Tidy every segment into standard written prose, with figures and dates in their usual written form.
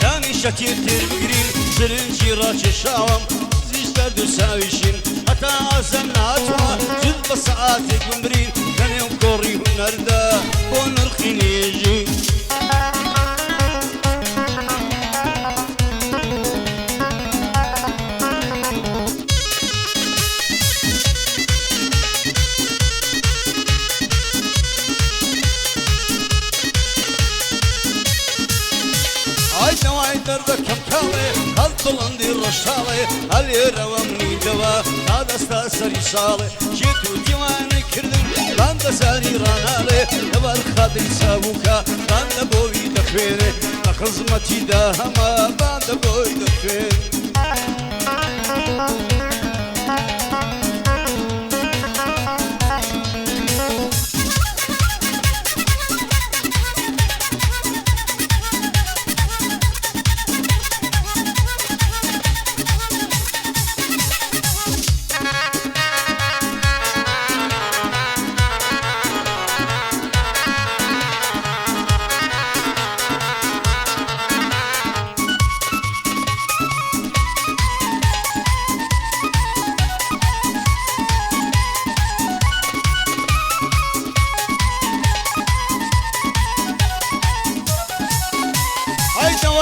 yani şakirtir bigrin Sırıncı raçeşavam Zişler düsavişin Hata azem natma Züd basaati gümrin Kanem kori hünerde Bonur khinici درد كم كاوي هل طلندي الرشالي هل يرومني دوا هذا استاسري صالي جيتو ديواني كردن باند ساري رانالي دبر خادي سابوكا باند بوي دخويني خزمتي داهما باند بوي دخويني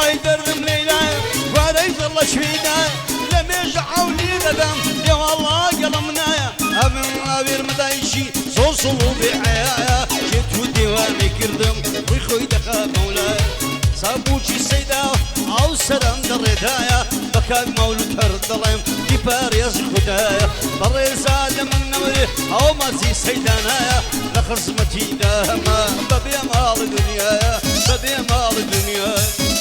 واي درم ليلى وليس الله شفينا لم يرجعوا لي ندم يا والله قلمنا ابن غير مدايشي صوصلو بعيايا جيت وديواني كردم ويخوي دخل مولاي صابوشي سيدا او سلام دريدايا بكاك مولود هرد ظلم ديبار يزر خدايا بريز آدم النوري او مازي سيدانايا لخزمتي داهما ببيا مال دنيايا ببيا مال دنيايا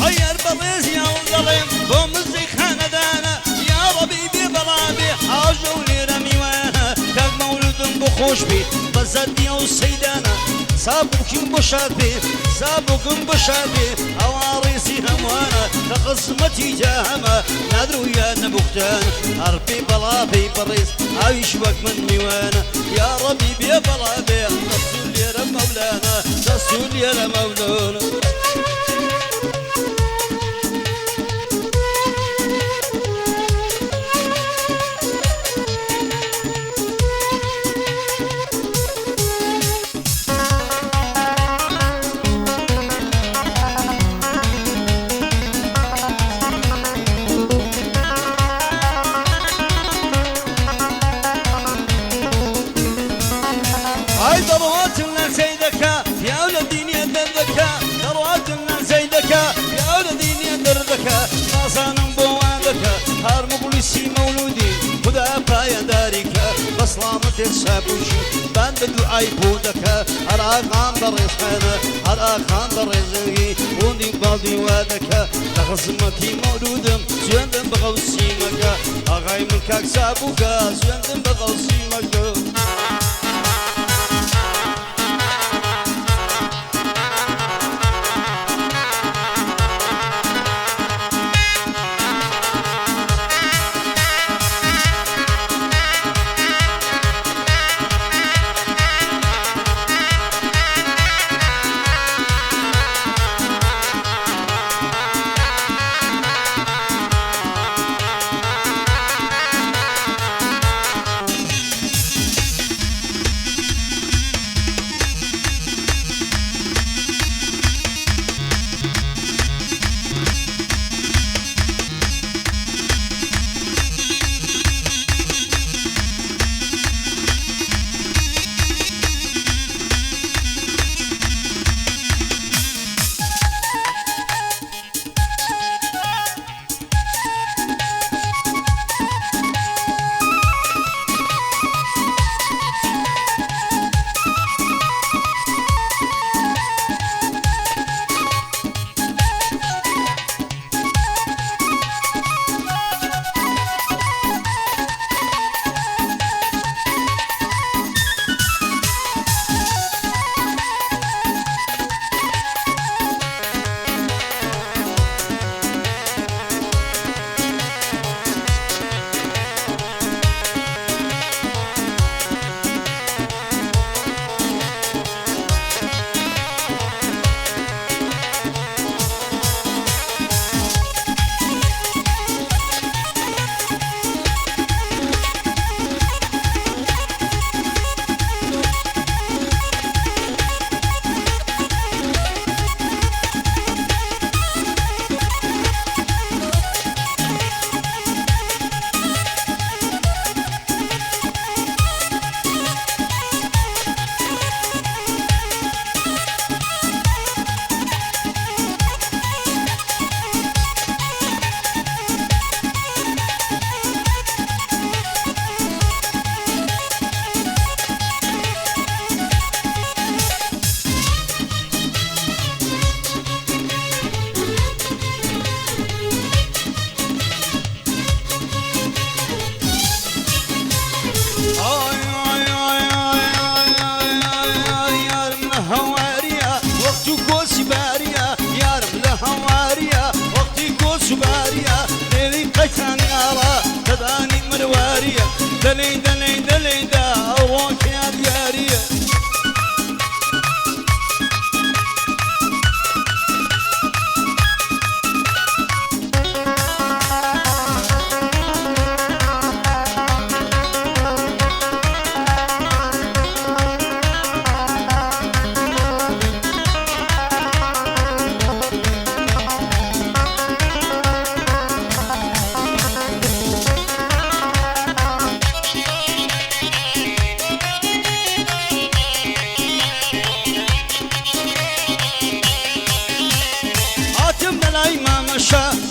غير بريز يا ظلم بومزي خاندانا يا ربيبي برابي حاجوني رمي وانا كان مولود بخوش بي بزدي وسيدانا سابوكم بشابي سابوكم بشابي عواريسي هموانا لقسمتي جاهما نادرو يا نبوكتان اربي برابي بريز عايش وقت من ميوانا يا ربيبي برابي رسول يا مولانا رسول يا مولانا ضرواتنا زيدك يا ولدين يا دردك ضرواتنا زيدك يا ولدين يا دردك خاصان بوادك هار مبلسي مولودي خدا بايا دارك بسلامة السابوشي باند دعاي بودك هراقان بريسخانا هراقان بريزغي ودي بالدي وادك لخصمتي مولودم سيندم بغوصي مكا اغاي ملكاك سابوكا سيندم بغوصي مكا لداني مروارية دلي دلي دلي دا روك يا ديارية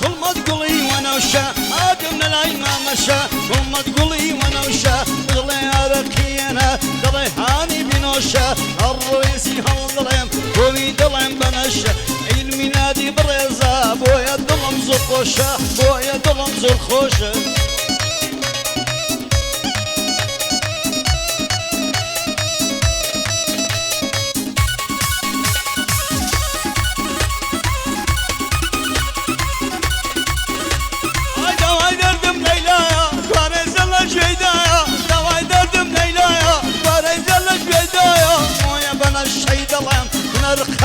كل ما تقولي وانا وشا ادم الأيمام مشى كل ما تقولي وانا وشا ضلي اركينا ضلي هاني بنوشا الرئيسي هالظلم وبي ظلم بنشا علمي نادي بريزا بويا ظلم زرخوشا بويا ظلم زرخوشا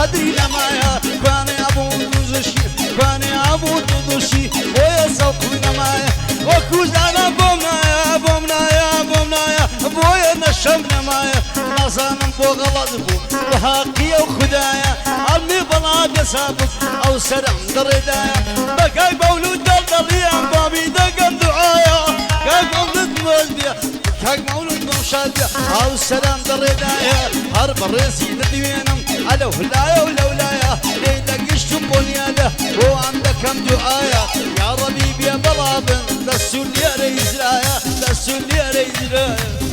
قدري لمايا كاني ابو دوزشي كاني ابو دوزشي ويا سوق لمايا وكوزانا بومنايا بومنايا بومنايا بويا نشم لمايا نصانم فوق غلطبو وحقي وخدايا عمي بلاد سابق او سرم دردايا بكاي مولود دلدليا بابي دقم دعايا كاي مولود مولديا كاي مولود مشاديا او سرم دردايا هرب الرئيسي ندوينم على ولايا ولولايا ليتك اشتم بنياده وعندكم دعايا يا ربيب يا بلابن دسوا لي يا ريس رايا دسوا لي يا ريس رايا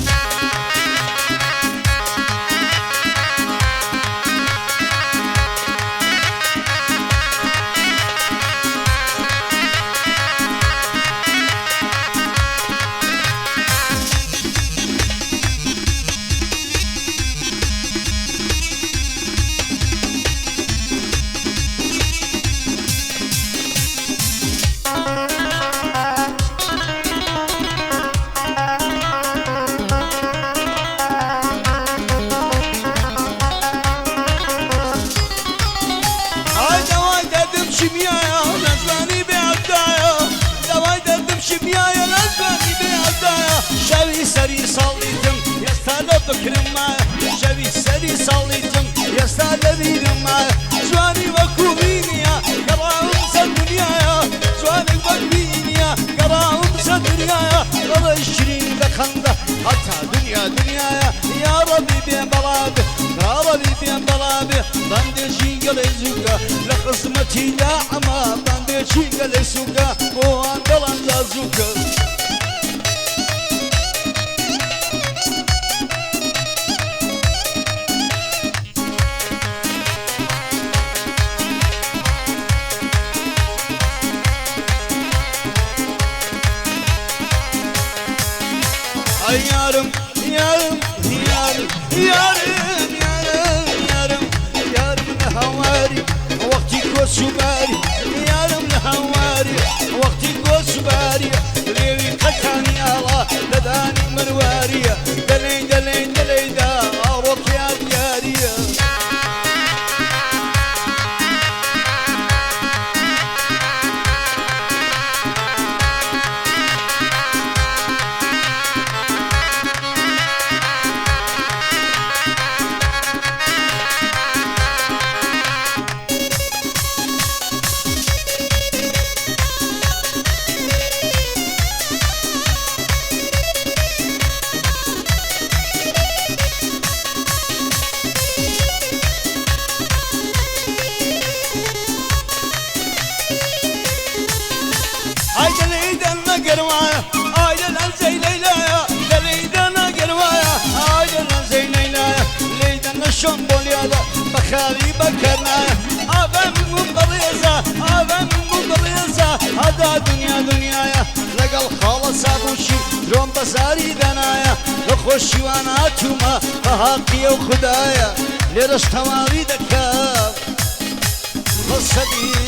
شوي سري صليتم يا استاذ بكرم معايا شوي سري صليتم يا استاذ بيرم معايا جواني وكوبينيا قراهم صدنيا جواني وكوبينيا قراهم صدنيا والله يشرين بخنده حتى دنيا دنيا يا ربي بين بلابه يا ربي بين بلابه بندشي قلي زوكا لقسمتي لا عما بندشي قلي سوكا وان دلان زوكا يارم يارم يارم يارم يارم يارم يارم الهواري وقتي كوسباري يارم الهواري وقتي كوسباري ليلي قتاني الله لداني مروارية دلي دلي دلي دا روك يا ديارية قروايا عايدن زي ليلايا ليدنا قروايا عايدن زي ليلايا ليدنا شمبوليا بخالي بكرنايا ابن مبريزه ابن مبريزه هذا دنيا دنيايا لقى الخالص ابوشي جون بساري دنايا اخوشي وانا توما فهاقي وخدايا لرش تواري دكاب الصديق